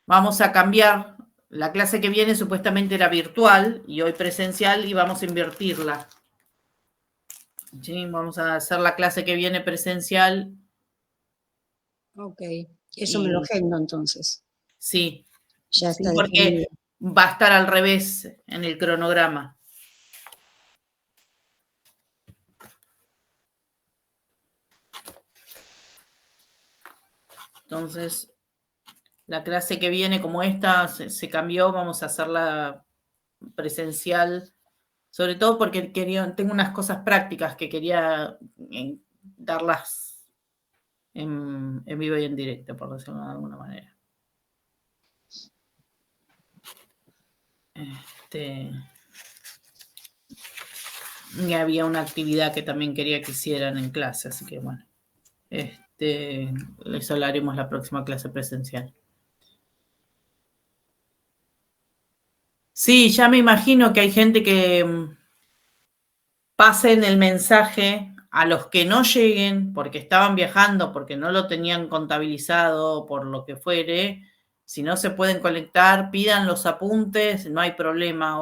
Vamos a cambiar. La clase que viene supuestamente era virtual y hoy presencial y vamos a invertirla. ¿Sí? Vamos a hacer la clase que viene presencial. Ok, eso me lo agendo entonces. Sí, ya sí, está porque definido. va a estar al revés en el cronograma. Entonces, la clase que viene, como esta se cambió, vamos a hacerla presencial, sobre todo porque tengo unas cosas prácticas que quería darlas en vivo y en directo, por decirlo de alguna manera. Y había una actividad que también quería que hicieran en clase, así que bueno, eso lo haremos la próxima clase presencial. Sí, ya me imagino que hay gente que pasen el mensaje a los que no lleguen porque estaban viajando, porque no lo tenían contabilizado, por lo que fuere. Si no se pueden conectar, pidan los apuntes, no hay problema.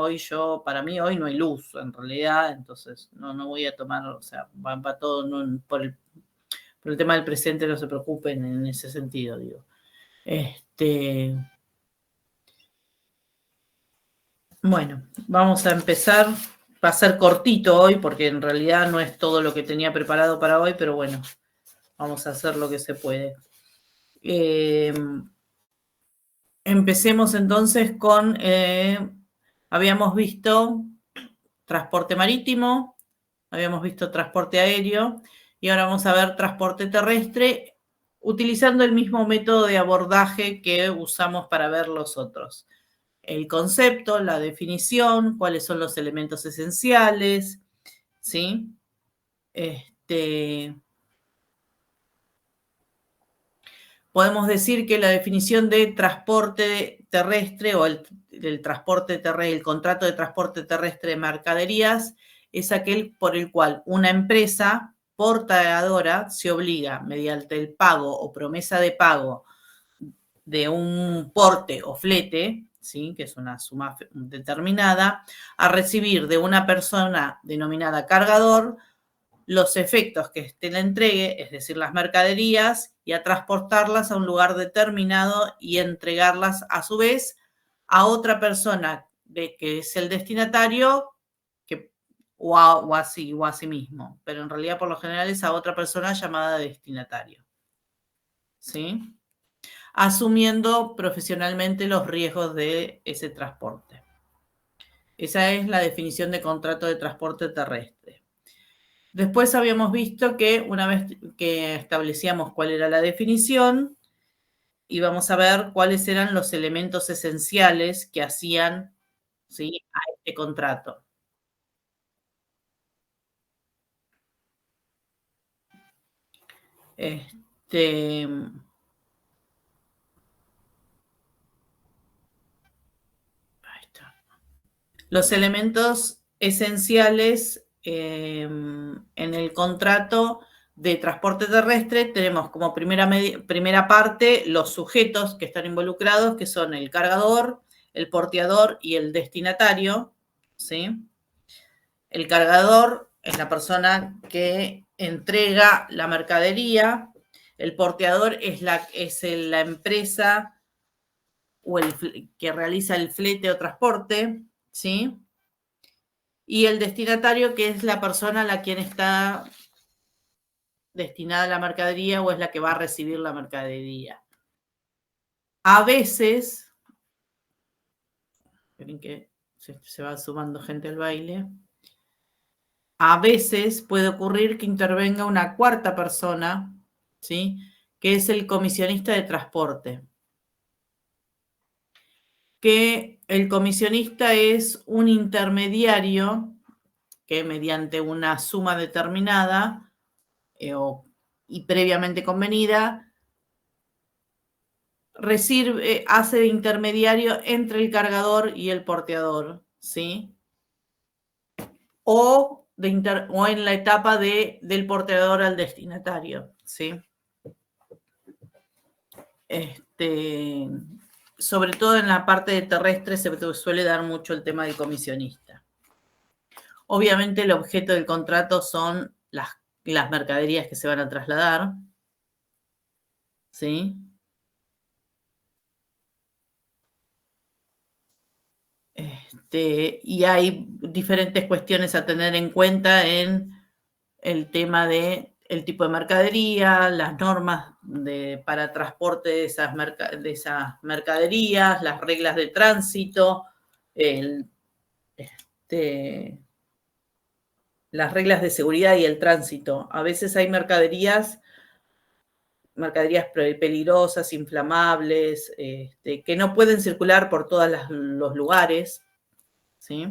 Para mí hoy no hay luz, en realidad, entonces no voy a tomar, o sea, va todo por el tema del presente, no se preocupen en ese sentido, digo. Bueno, vamos a empezar. Va a ser cortito hoy porque en realidad no es todo lo que tenía preparado para hoy, pero bueno, vamos a hacer lo que se puede. Empecemos entonces con, habíamos visto transporte marítimo, habíamos visto transporte aéreo y ahora vamos a ver transporte terrestre utilizando el mismo método de abordaje que usamos para ver los otros. El concepto, la definición, cuáles son los elementos esenciales, ¿sí? Podemos decir que la definición de transporte terrestre o el contrato de transporte terrestre de mercaderías es aquel por el cual una empresa portadora se obliga mediante el pago o promesa de pago de un porte o flete, ¿sí? Que es una suma determinada, a recibir de una persona denominada cargador los efectos que éste le entregue, es decir, las mercaderías, y a transportarlas a un lugar determinado y entregarlas a su vez a otra persona que es el destinatario o a sí mismo, pero en realidad por lo general es a otra persona llamada destinatario. ¿Sí? Asumiendo profesionalmente los riesgos de ese transporte. Esa es la definición de contrato de transporte terrestre. Después habíamos visto que una vez que establecíamos cuál era la definición, íbamos a ver cuáles eran los elementos esenciales que hacían, ¿sí?, a este contrato. Ahí está. Los elementos esenciales en el contrato de transporte terrestre tenemos como primera parte los sujetos que están involucrados, que son el cargador, el porteador y el destinatario, ¿sí? El cargador es la persona que entrega la mercadería, el porteador es la empresa o que realiza el flete o transporte, ¿sí? Y el destinatario, que es la persona a la quien está destinada la mercadería o es la que va a recibir la mercadería. A veces, esperen que se va sumando gente al baile, a veces puede ocurrir que intervenga una cuarta persona, ¿sí?, que es el comisionista de transporte. Que el comisionista es un intermediario que mediante una suma determinada y previamente convenida, hace de intermediario entre el cargador y el porteador, ¿sí? O en la etapa del porteador al destinatario, ¿sí? sobre todo en la parte de terrestre se suele dar mucho el tema del comisionista. Obviamente el objeto del contrato son las mercaderías que se van a trasladar, ¿sí? Y hay diferentes cuestiones a tener en cuenta en el tema de el tipo de mercadería, las normas para transporte de esas mercaderías, las reglas de tránsito, las reglas de seguridad y el tránsito. A veces hay mercaderías peligrosas, inflamables, que no pueden circular por todos los lugares, ¿sí?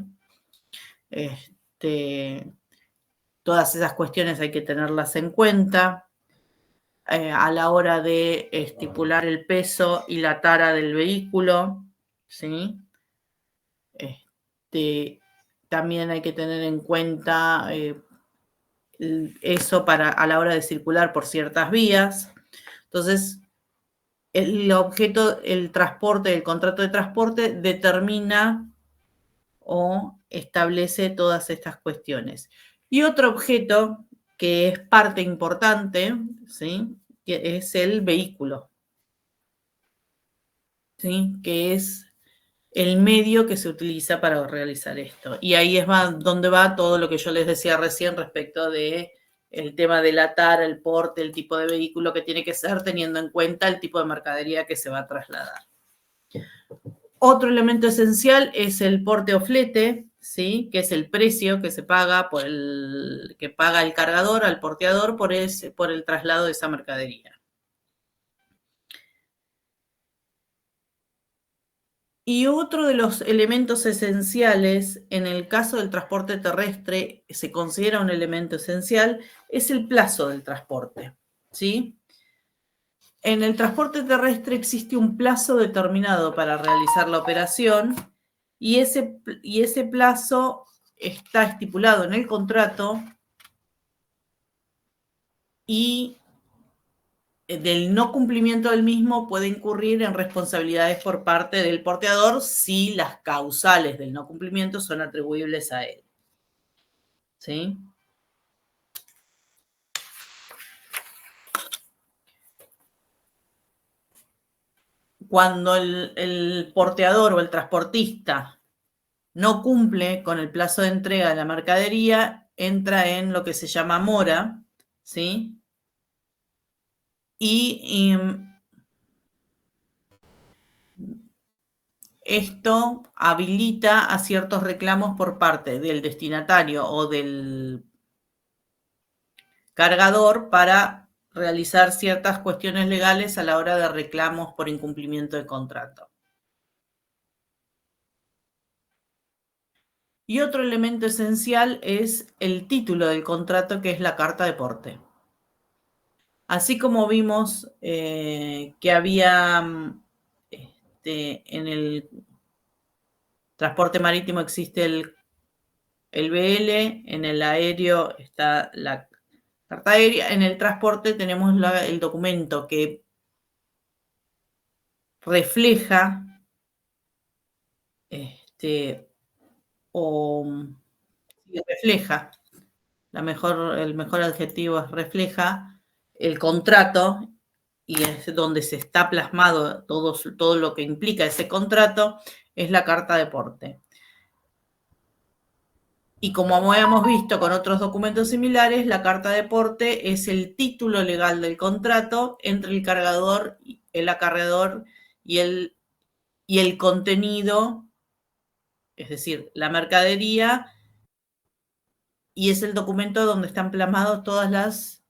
Todas esas cuestiones hay que tenerlas en cuenta a la hora de estipular el peso y la tara del vehículo, ¿sí? También hay que tener en cuenta eso a la hora de circular por ciertas vías. Entonces, el objeto, el transporte, el contrato de transporte determina o establece todas estas cuestiones. Y otro objeto que es parte importante, ¿sí? Que es el vehículo, ¿sí? Que es el medio que se utiliza para realizar esto. Y ahí es donde va todo lo que yo les decía recién respecto de el tema de la tara, el porte, el tipo de vehículo que tiene que ser, teniendo en cuenta el tipo de mercadería que se va a trasladar. Otro elemento esencial es el porte o flete, ¿sí? Que es el precio que se paga que paga el cargador al porteador por el traslado de esa mercadería. Y otro de los elementos esenciales, en el caso del transporte terrestre, se considera un elemento esencial, es el plazo del transporte, ¿sí? En el transporte terrestre existe un plazo determinado para realizar la operación y ese plazo está estipulado en el contrato y del no cumplimiento del mismo puede incurrir en responsabilidades por parte del porteador si las causales del no cumplimiento son atribuibles a él. ¿Sí? Cuando el porteador o el transportista no cumple con el plazo de entrega de la mercadería, entra en lo que se llama mora, ¿sí? Y esto habilita a ciertos reclamos por parte del destinatario o del cargador para realizar ciertas cuestiones legales a la hora de reclamos por incumplimiento de contrato. Y otro elemento esencial es el título del contrato, que es la carta de porte. Así como vimos que había en el transporte marítimo existe el BL, en el aéreo está la carta aérea, en el transporte tenemos el documento que refleja refleja, el mejor adjetivo es refleja el contrato y es donde se está plasmado todo lo que implica ese contrato, es la carta de porte. Y como habíamos visto con otros documentos similares, la carta de porte es el título legal del contrato entre el cargador, el acarreador y el contenido, es decir, la mercadería, y es el documento donde están plasmadas todas las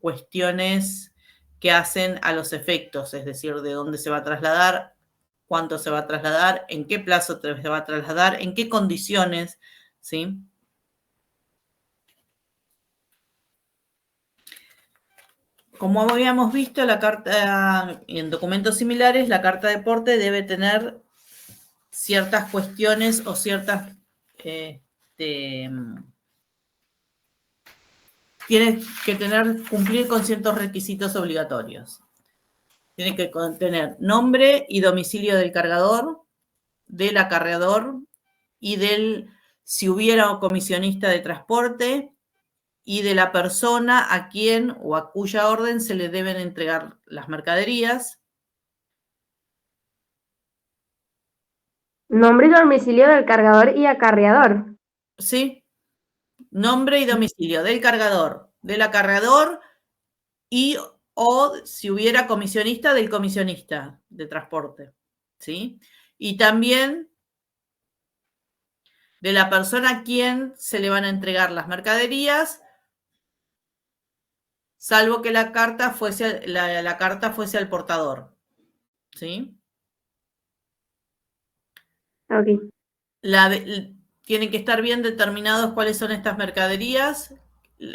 cuestiones que hacen a los efectos, es decir, de dónde se va a trasladar, cuánto se va a trasladar, en qué plazo se va a trasladar, en qué condiciones, ¿sí? Como habíamos visto, la carta, en documentos similares, la carta de porte debe tener ciertas cuestiones o ciertas tiene que cumplir con ciertos requisitos obligatorios. Tiene que contener nombre y domicilio del cargador, del acarreador y del, si hubiera comisionista de transporte, y de la persona a quien o a cuya orden se le deben entregar las mercaderías. Nombre y domicilio del cargador y acarreador. Sí, nombre y domicilio del cargador, del acarreador y o si hubiera comisionista, del comisionista de transporte. ¿Sí? Y también de la persona a quien se le van a entregar las mercaderías, salvo que la carta fuese, la carta fuese al portador. ¿Sí? Ok. Tienen que estar bien determinados cuáles son estas mercaderías,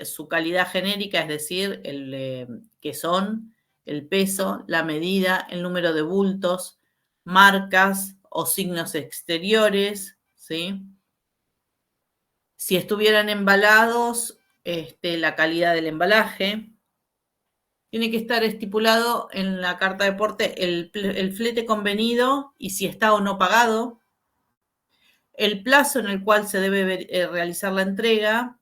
su calidad genérica, es decir, qué son, el peso, la medida, el número de bultos, marcas o signos exteriores, ¿sí? Si estuvieran embalados, la calidad del embalaje. Tiene que estar estipulado en la carta de porte el flete convenido y si está o no pagado, el plazo en el cual se debe realizar la entrega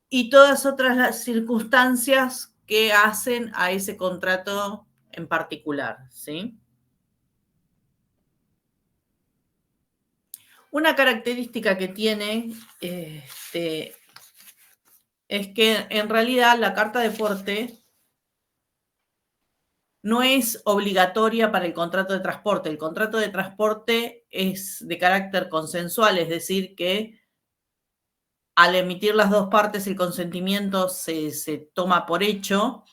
y todas otras circunstancias que hacen a ese contrato en particular, ¿sí? Una característica que tiene es que en realidad la carta de porte no es obligatoria para el contrato de transporte. El contrato de transporte es de carácter consensual, es decir, que al emitir las dos partes el consentimiento se toma por hecho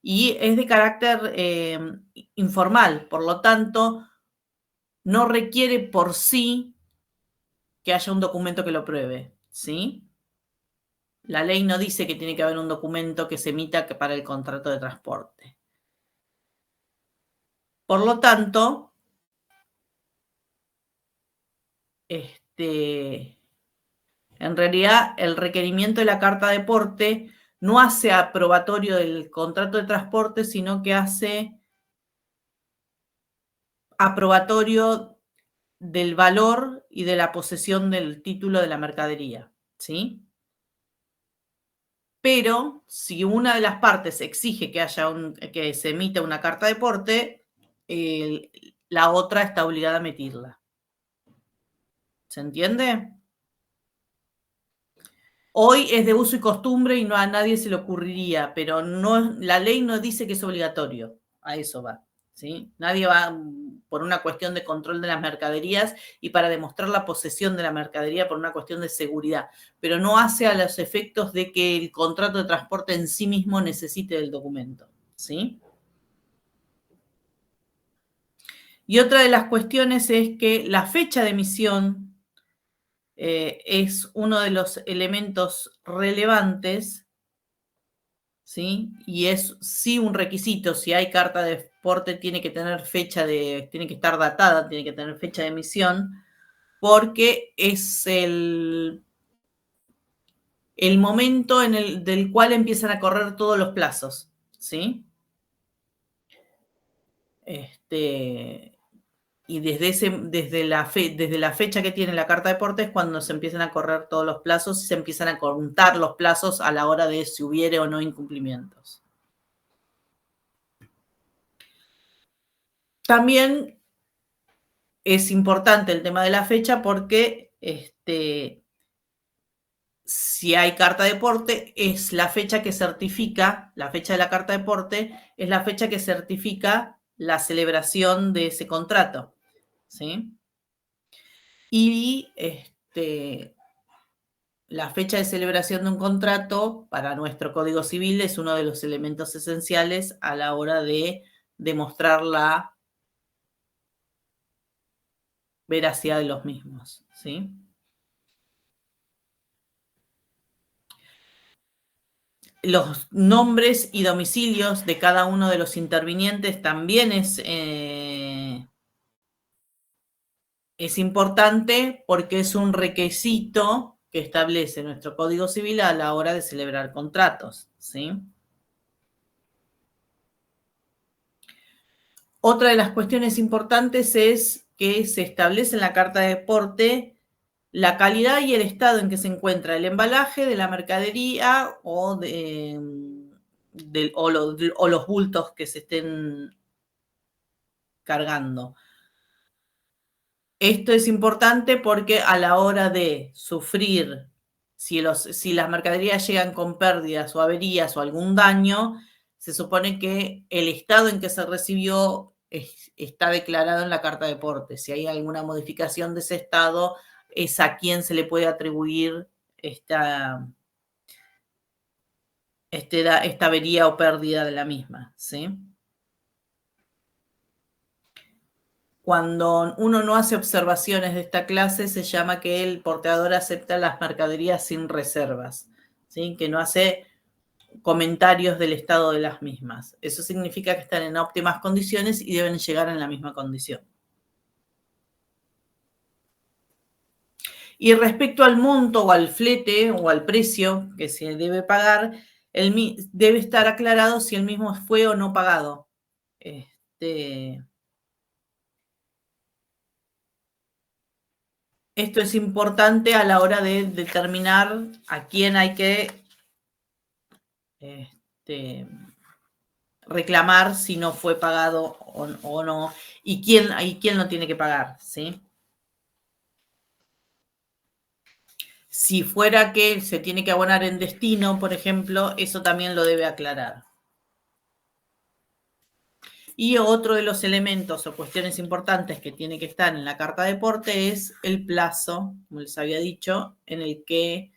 y es de carácter informal, por lo tanto, no requiere por sí que haya un documento que lo pruebe, ¿sí? La ley no dice que tiene que haber un documento que se emita para el contrato de transporte. Por lo tanto, en realidad el requerimiento de la carta de porte no hace aprobatorio del contrato de transporte, sino que hace aprobatorio del valor y de la posesión del título de la mercadería, ¿sí? Pero si una de las partes exige que se emita una carta de porte, la otra está obligada a emitirla. ¿Se entiende? Hoy es de uso y costumbre y no a nadie se le ocurriría, pero no, la ley no dice que es obligatorio. A eso va. ¿Sí? Nadie va por una cuestión de control de las mercaderías y para demostrar la posesión de la mercadería por una cuestión de seguridad, pero no hace a los efectos de que el contrato de transporte en sí mismo necesite del documento. ¿Sí? Y otra de las cuestiones es que la fecha de emisión es uno de los elementos relevantes, ¿sí? Y es sí un requisito, si hay carta de porte tiene que tener tiene que estar datada, tiene que tener fecha de emisión, porque es el momento del cual empiezan a correr todos los plazos, ¿sí? Y desde la fecha que tiene la carta de porte es cuando se empiezan a correr todos los plazos y se empiezan a contar los plazos a la hora de si hubiere o no incumplimientos. También es importante el tema de la fecha porque si hay carta de porte, es la fecha que certifica, la fecha de la carta de porte es la fecha que certifica la celebración de ese contrato, ¿sí? Y la fecha de celebración de un contrato para nuestro Código Civil es uno de los elementos esenciales a la hora de demostrar la veracidad de los mismos, ¿sí? Los nombres y domicilios de cada uno de los intervinientes también es importante porque es un requisito que establece nuestro Código Civil a la hora de celebrar contratos, ¿sí? Otra de las cuestiones importantes es que se establece en la carta de porte la calidad y el estado en que se encuentra el embalaje de la mercadería o los bultos que se estén cargando. Esto es importante porque a la hora de sufrir, si las mercaderías llegan con pérdidas o averías o algún daño, se supone que el estado en que se recibió está declarado en la carta de porte. Si hay alguna modificación de ese estado, es a quien se le puede atribuir esta avería o pérdida de la misma, ¿sí? Cuando uno no hace observaciones de esta clase, se llama que el porteador acepta las mercaderías sin reservas, ¿sí? Que no hace comentarios del estado de las mismas. Eso significa que están en óptimas condiciones y deben llegar en la misma condición. Y respecto al monto o al flete o al precio que se debe pagar, debe estar aclarado si el mismo fue o no pagado. Esto es importante a la hora de determinar a quién hay que reclamar si no fue pagado o no, y quién lo tiene que pagar, ¿sí? Si fuera que se tiene que abonar en destino, por ejemplo, eso también lo debe aclarar. Y otro de los elementos o cuestiones importantes que tiene que estar en la carta de porte es el plazo, como les había dicho, en el que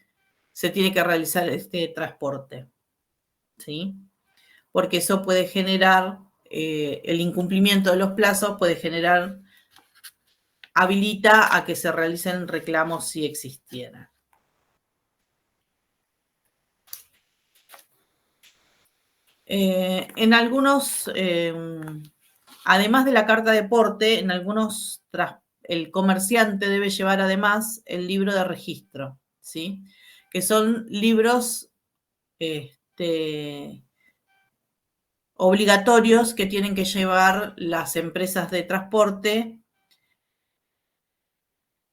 se tiene que realizar este transporte, ¿sí? Porque eso puede generar, el incumplimiento de los plazos puede generar, habilita a que se realicen reclamos si existieran. En algunos, además de la carta de porte, en algunos el comerciante debe llevar además el libro de registro, ¿sí? Que son libros obligatorios que tienen que llevar las empresas de transporte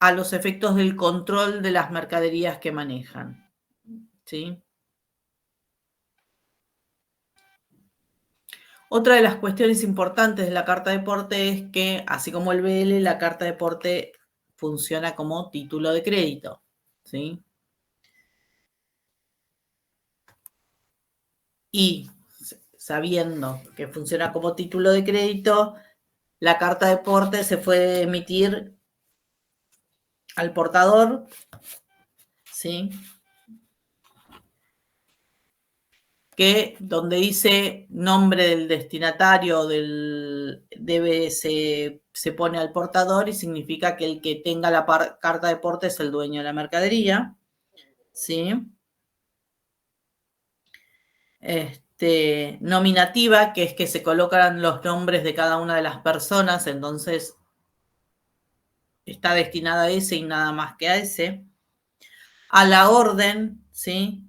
a los efectos del control de las mercaderías que manejan, ¿sí? Otra de las cuestiones importantes de la carta de porte es que, así como el BL, la carta de porte funciona como título de crédito, ¿sí? Y sabiendo que funciona como título de crédito, la carta de porte se puede emitir al portador, ¿sí? Que donde dice nombre del destinatario se pone al portador y significa que el que tenga la carta de porte es el dueño de la mercadería, ¿sí? Nominativa, que es que se colocan los nombres de cada una de las personas, entonces está destinada a ese y nada más que a ese. A la orden, ¿sí?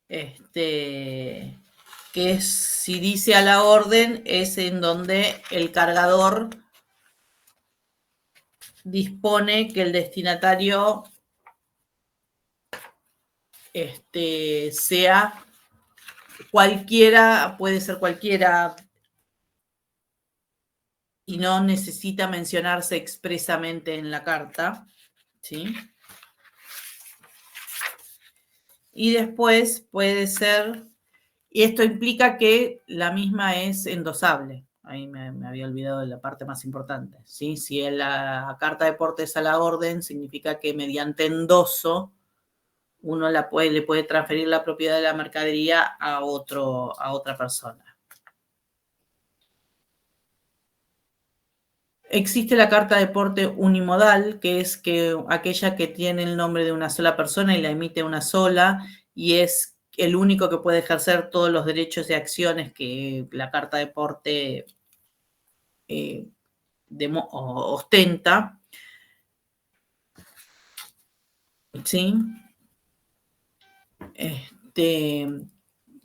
Que es, si dice a la orden, es en donde el cargador dispone que el destinatario sea cualquiera, puede ser cualquiera, y no necesita mencionarse expresamente en la carta, ¿sí? Y después puede ser, y esto implica que la misma es endosable. Ahí me había olvidado de la parte más importante, ¿sí? Si la carta de porte es a la orden, significa que mediante endoso uno le puede transferir la propiedad de la mercadería a otra persona. Existe la carta de porte unimodal, que es aquella que tiene el nombre de una sola persona y la emite una sola, y es el único que puede ejercer todos los derechos y acciones que la carta de porte ostenta. ¿Sí?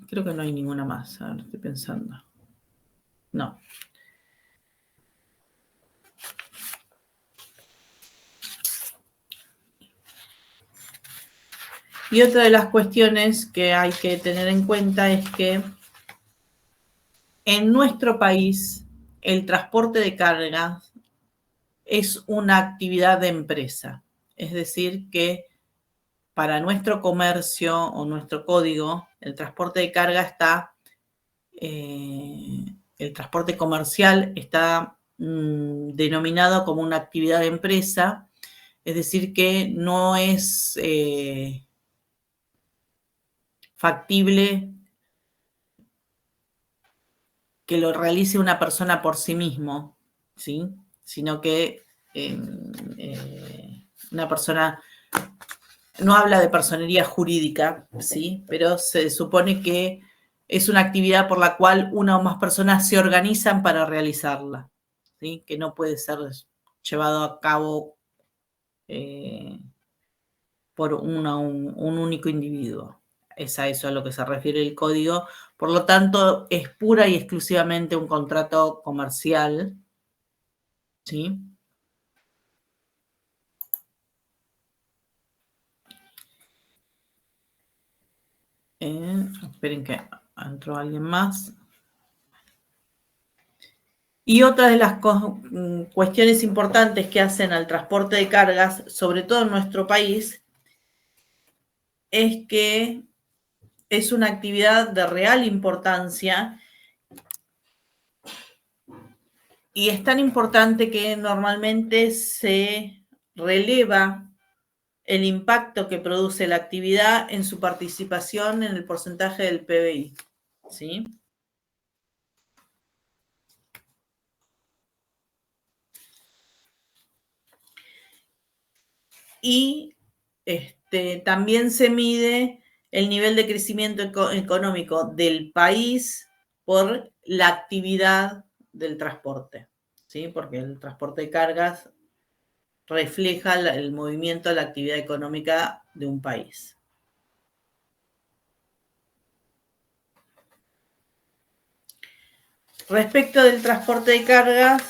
Creo que no hay ninguna más. Ahora estoy pensando. No. Y otra de las cuestiones que hay que tener en cuenta es que en nuestro país el transporte de cargas es una actividad de empresa. Es decir, que para nuestro comercio o nuestro código, el transporte de carga está, el transporte comercial está denominado como una actividad de empresa, es decir, que no es factible que lo realice una persona por sí mismo, ¿sí? Sino que una persona no habla de personería jurídica, ¿sí? Pero se supone que es una actividad por la cual una o más personas se organizan para realizarla, ¿sí? Que no puede ser llevado a cabo por un único individuo. Es a eso a lo que se refiere el código. Por lo tanto, es pura y exclusivamente un contrato comercial, ¿sí? Esperen que entró alguien más. Y otra de las cuestiones importantes que hacen al transporte de cargas, sobre todo en nuestro país, es que es una actividad de real importancia y es tan importante que normalmente se releva el impacto que produce la actividad en su participación en el porcentaje del PBI, ¿sí? Y también se mide el nivel de crecimiento económico del país por la actividad del transporte, ¿sí? Porque el transporte de cargas refleja el movimiento de la actividad económica de un país. Respecto del transporte de cargas,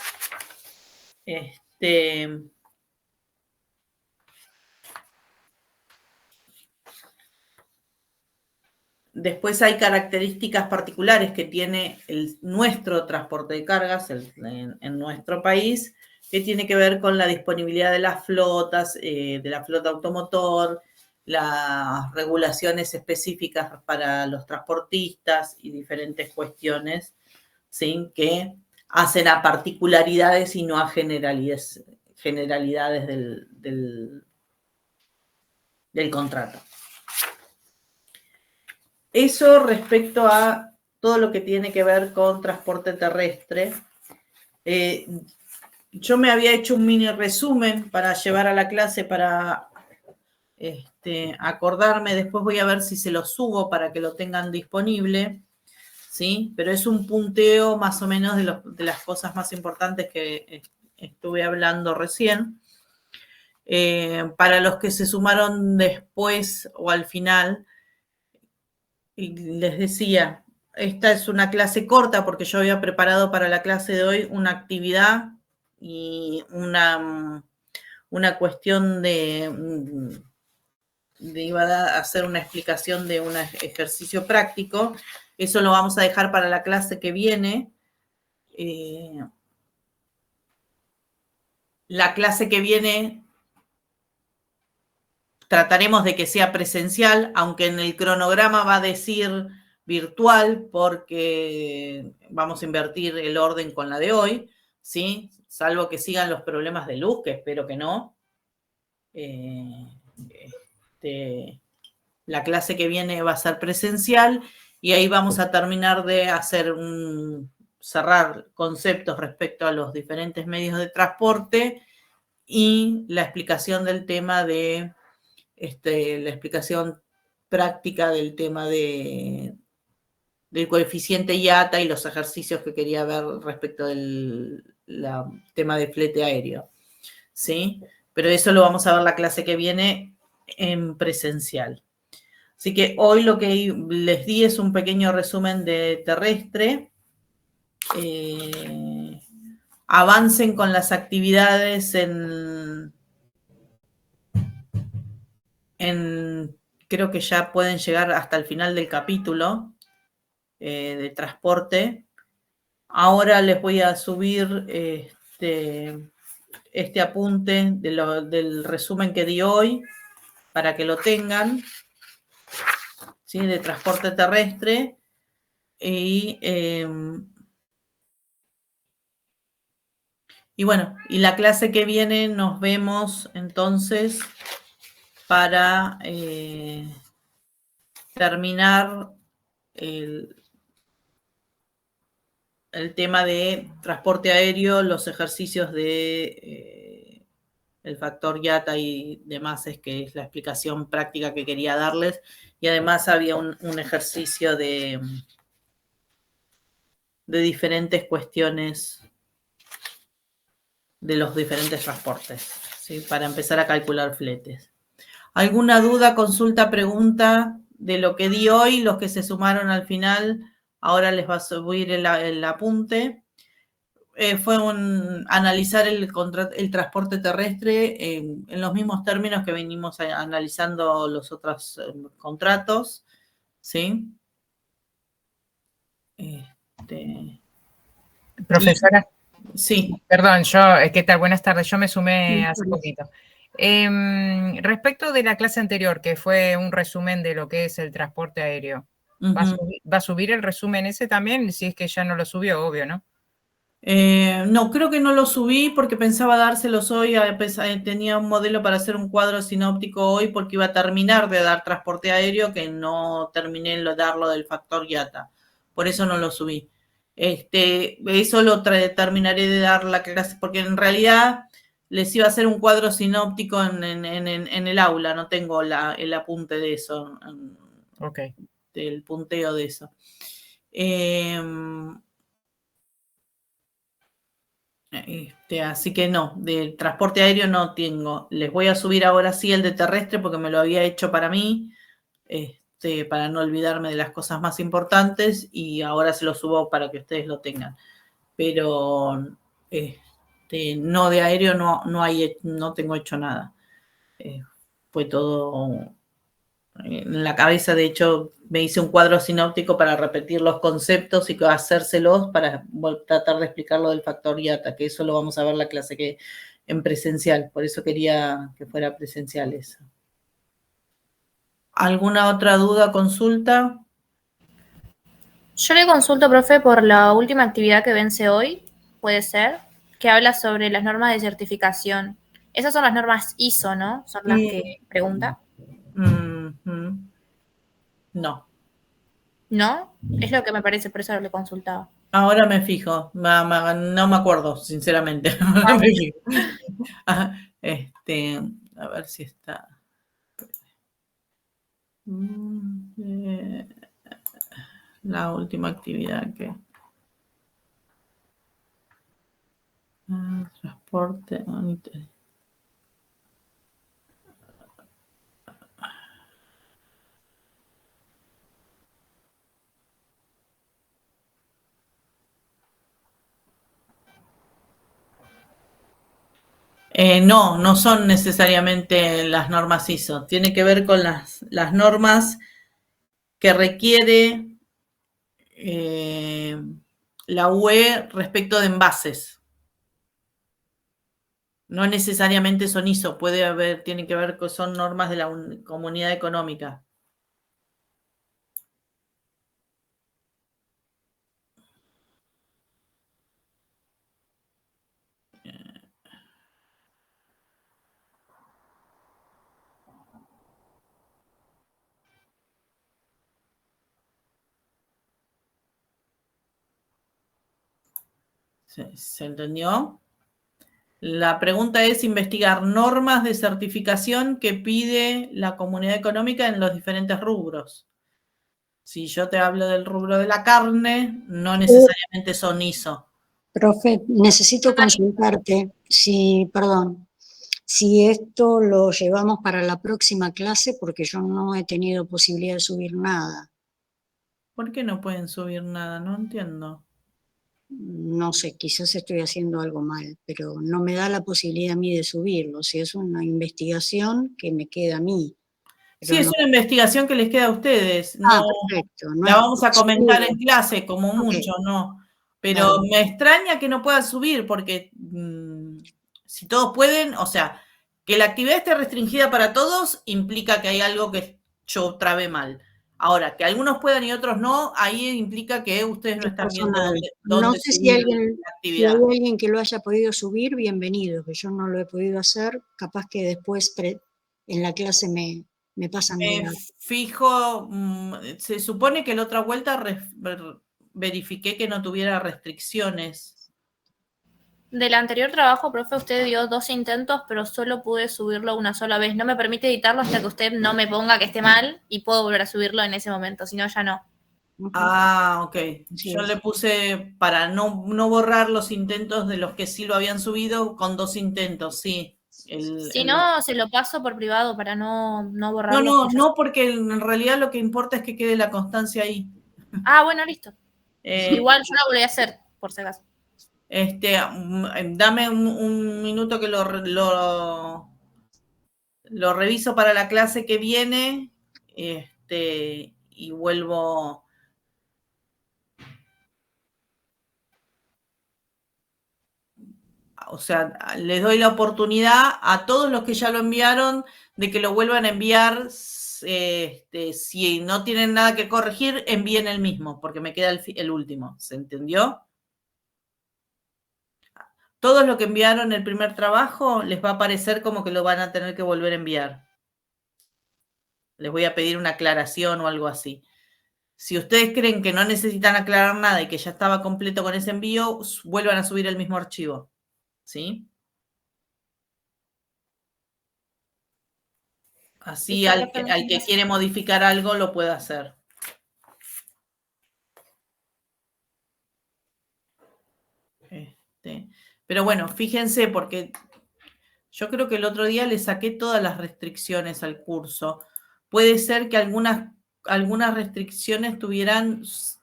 después hay características particulares que tiene nuestro transporte de cargas en nuestro país, que tiene que ver con la disponibilidad de las flotas, de la flota automotor, las regulaciones específicas para los transportistas y diferentes cuestiones, ¿sí? Que hacen a particularidades y no a generalidades del contrato. Eso respecto a todo lo que tiene que ver con transporte terrestre. Yo me había hecho un mini resumen para llevar a la clase para acordarme. Después voy a ver si se lo subo para que lo tengan disponible, ¿sí? Pero es un punteo más o menos de las cosas más importantes que estuve hablando recién. Para los que se sumaron después o al final, y les decía, esta es una clase corta porque yo había preparado para la clase de hoy una actividad y una cuestión iba a hacer una explicación de un ejercicio práctico. Eso lo vamos a dejar para la clase que viene. La clase que viene trataremos de que sea presencial, aunque en el cronograma va a decir virtual porque vamos a invertir el orden con la de hoy, ¿sí? Salvo que sigan los problemas de luz, que espero que no. La clase que viene va a ser presencial y ahí vamos a terminar de cerrar conceptos respecto a los diferentes medios de transporte y la explicación del tema de la explicación práctica del tema del coeficiente IATA y los ejercicios que quería ver respecto del tema de flete aéreo, ¿sí? Pero eso lo vamos a ver la clase que viene en presencial. Así que hoy lo que les di es un pequeño resumen de terrestre. Avancen con las actividades creo que ya pueden llegar hasta el final del capítulo de transporte. Ahora les voy a subir este apunte del resumen que di hoy para que lo tengan, ¿sí? De transporte terrestre. Y bueno, y la clase que viene nos vemos entonces para terminar el tema de transporte aéreo, los ejercicios de el factor IATA y demás, que es la explicación práctica que quería darles. Y además había un ejercicio de diferentes cuestiones de los diferentes transportes, ¿sí? Para empezar a calcular fletes. ¿Alguna duda, consulta, pregunta de lo que di hoy? Los que se sumaron al final, ahora les va a subir el apunte. Fue analizar el transporte terrestre en los mismos términos que venimos analizando los otros contratos, ¿sí? Profesora. Sí. Perdón, ¿qué tal? Buenas tardes, yo me sumé hace poquito. Respecto de la clase anterior, que fue un resumen de lo que es el transporte aéreo, ¿va a subir el resumen ese también? Si es que ya no lo subió, obvio, ¿no? No, creo que no lo subí porque pensaba dárselos hoy. Tenía un modelo para hacer un cuadro sinóptico hoy porque iba a terminar de dar transporte aéreo, que no terminé de darlo del factor IATA. Por eso no lo subí. Eso lo terminaré de dar la clase, porque en realidad les iba a hacer un cuadro sinóptico en el aula. No tengo el apunte de eso. Ok. Del punteo de eso. Así que no, del transporte aéreo no tengo. Les voy a subir ahora sí el de terrestre porque me lo había hecho para mí, para no olvidarme de las cosas más importantes, y ahora se lo subo para que ustedes lo tengan. Pero no, de aéreo no tengo hecho nada. Fue todo en la cabeza. De hecho, me hice un cuadro sinóptico para repetir los conceptos y hacérselos para tratar de explicar lo del factor IATA, que eso lo vamos a ver la clase que en presencial. Por eso quería que fuera presencial eso. ¿Alguna otra duda, consulta? Yo le consulto, profe, por la última actividad que vence hoy, puede ser, que habla sobre las normas de certificación. Esas son las normas ISO, ¿no? Son las que pregunta. No. ¿No? Es lo que me parece, por eso le consultaba. Ahora me fijo, no me acuerdo, sinceramente. A ver si está. La última actividad que... transporte. No son necesariamente las normas ISO. Tiene que ver con las normas que requiere la UE respecto de envases. No necesariamente son ISO, tiene que ver con, son normas de la Comunidad Económica. ¿Se entendió? La pregunta es investigar normas de certificación que pide la Comunidad Económica en los diferentes rubros. Si yo te hablo del rubro de la carne, no necesariamente son ISO. Profe, necesito consultarte, perdón, si esto lo llevamos para la próxima clase, porque yo no he tenido posibilidad de subir nada. ¿Por qué no pueden subir nada? No entiendo. No sé, quizás estoy haciendo algo mal, pero no me da la posibilidad a mí de subirlo. Si es una investigación que me queda a mí. Sí, es una investigación que les queda a ustedes. Ah, No, perfecto. No la vamos a comentar subirlo. en clase, como mucho, ¿no? Pero Dale. me extraña que no puedan subir, porque si todos pueden, o sea, que la actividad esté restringida para todos implica que hay algo que yo trabé mal. Ahora, que algunos puedan y otros no, ahí implica que ustedes no Es están viendo personal. dónde No sé si subir alguien, la si actividad. hay alguien que lo haya podido subir, bienvenido, que yo no lo he podido hacer, capaz que después en la clase me pasan de dato. Fijo, se supone que la otra vuelta verifiqué que no tuviera restricciones. Del anterior trabajo, profe, usted dio 2 intentos, pero solo pude subirlo una sola vez. No me permite editarlo hasta que usted no me ponga que esté mal y puedo volver a subirlo en ese momento, si no, ya no. Ah, ok. Sí. Yo le puse para no borrar los intentos de los que sí lo habían subido con 2 intentos, sí. Si no, se lo paso por privado para no borrar. No, porque en realidad lo que importa es que quede la constancia ahí. Ah, bueno, listo. Igual yo lo volví a hacer, por si acaso. Dame un minuto que lo reviso para la clase que viene, y vuelvo. O sea, les doy la oportunidad a todos los que ya lo enviaron de que lo vuelvan a enviar. Si no tienen nada que corregir, envíen el mismo, porque me queda el último. ¿Se entendió? Todos los que enviaron el primer trabajo les va a parecer como que lo van a tener que volver a enviar. Les voy a pedir una aclaración o algo así. Si ustedes creen que no necesitan aclarar nada y que ya estaba completo con ese envío, vuelvan a subir el mismo archivo. ¿Sí? Así al que quiere modificar algo lo puede hacer. Pero bueno, fíjense, porque yo creo que el otro día le saqué todas las restricciones al curso. Puede ser que algunas restricciones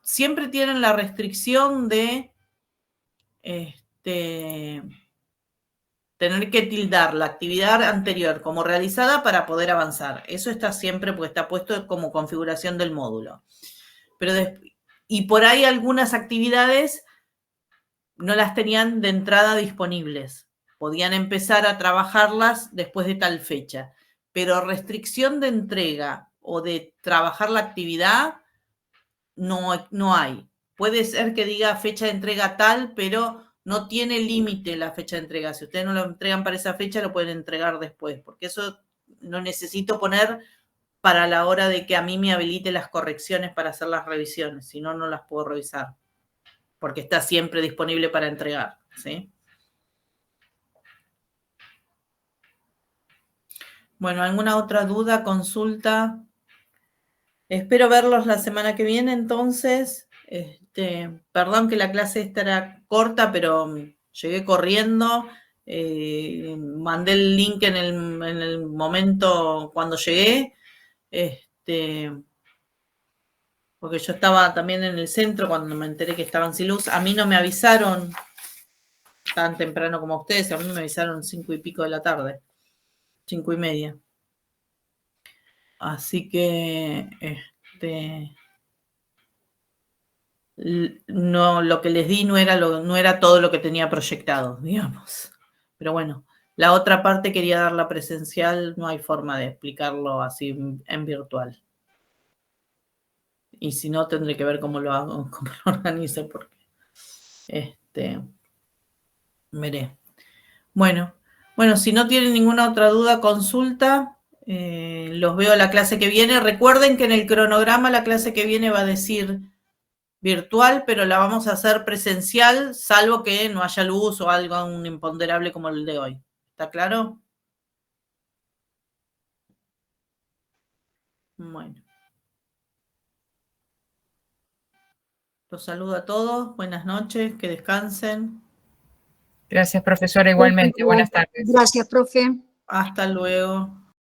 siempre tienen la restricción de tener que tildar la actividad anterior como realizada para poder avanzar. Eso está siempre, porque está puesto como configuración del módulo. Y por ahí algunas actividades no las tenían de entrada disponibles. Podían empezar a trabajarlas después de tal fecha. Pero restricción de entrega o de trabajar la actividad no hay. Puede ser que diga fecha de entrega tal, pero no tiene límite la fecha de entrega. Si ustedes no lo entregan para esa fecha, lo pueden entregar después, porque eso lo necesito poner para la hora de que a mí me habilite las correcciones para hacer las revisiones. Si no, no las puedo revisar, porque está siempre disponible para entregar, ¿sí? Bueno, ¿alguna otra duda, consulta? Espero verlos la semana que viene, entonces. Perdón que la clase esta era corta, pero llegué corriendo. Mandé el link en el momento cuando llegué. Porque yo estaba también en el centro cuando me enteré que estaban sin luz. A mí no me avisaron tan temprano como a ustedes. A mí me avisaron 5 y pico de la tarde. 5 y media. Así que no, lo que les di no era todo lo que tenía proyectado, digamos. Pero bueno, la otra parte quería darla presencial, no hay forma de explicarlo así en virtual. Y si no, tendré que ver cómo lo hago, cómo lo organizo, porque veré. Bueno, si no tienen ninguna otra duda, consulta. Los veo a la clase que viene. Recuerden que en el cronograma la clase que viene va a decir virtual, pero la vamos a hacer presencial, salvo que no haya luz o algo, un imponderable como el de hoy. ¿Está claro? Bueno. Los saludo a todos. Buenas noches. Que descansen. Gracias, profesora. Igualmente. Buenas tardes. Gracias, profe. Hasta luego.